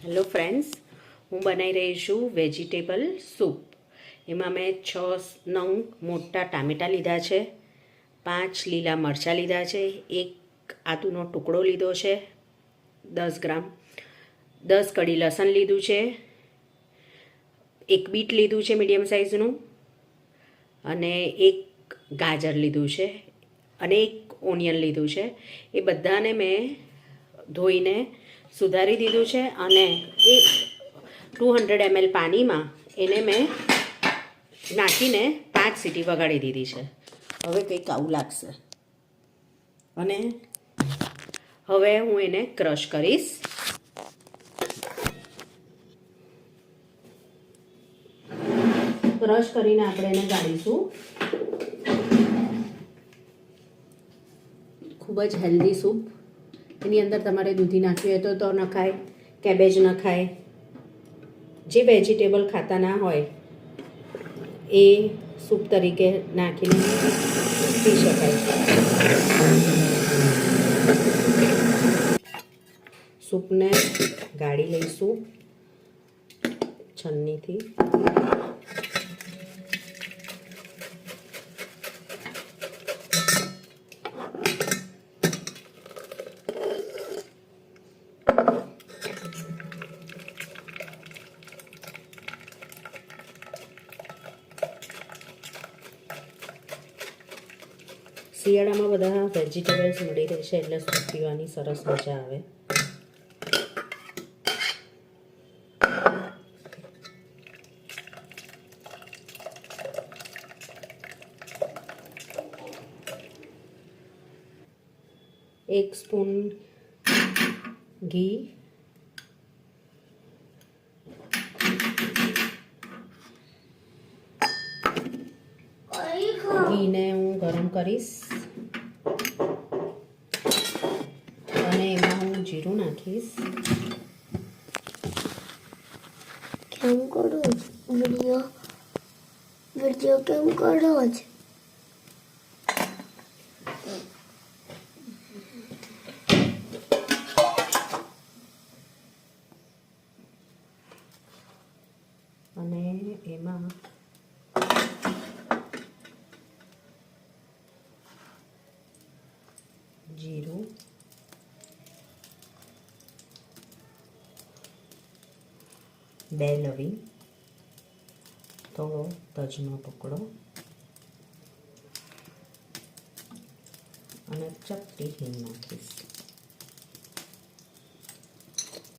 Hello friends, હું બનાવી રહી છું વેજીટેબલ સૂપ. એમાં મેં 6-9 મોટા ટામેટાં લીધા છે, 5 લીલા મરચાં લીધા છે, 1 આદુનો ટુકડો લીધો છે 10 ગ્રામ, 10 કળી લસણ લીધું છે, 1 બીટ લીધું છે મીડિયમ સાઇઝનું, અને 1 ગાજર લીધું છે, અને 1 ઓનિયન લીધું છે. એ બધાને મેં ધોઈને સુધારી દીધું છે અને એ 200 ml પાણીમાં એને મેં નાખીને 5 સીટી વગાડી દીધી છે. હવે કંઈક આવું લાગશે અને હવે હું એને ક્રશ કરીશ. ક્રશ કરીને આપણે એને ગાળીશું. ખૂબ જ હેલ્ધી સૂપ. એની અંદર તમારે દૂધી નાખવી હોય તો નખાય, કેબેજ નખાય. જે વેજીટેબલ ખાતા ના હોય એ સૂપ તરીકે નાખીને પી શકાય. સૂપને ગાળી લઈશું છન્નીથી. શિયાળામાં બધા વેજીટેબલ્સ મળી રહેશે એટલે સૂપ પીવાની સરસ મજા આવે. એક સ્પૂન ઘી, ઘીને હું ગરમ કરીશ અને એમાં હું જીરું નાખીશ. કેમ કરો વિડીયો કેમ કરો છો? અને એમાં જીરું, બે લવિંગ, થોડો તજનો ટુકડો અને ચપટી હિંગ નાખીશ.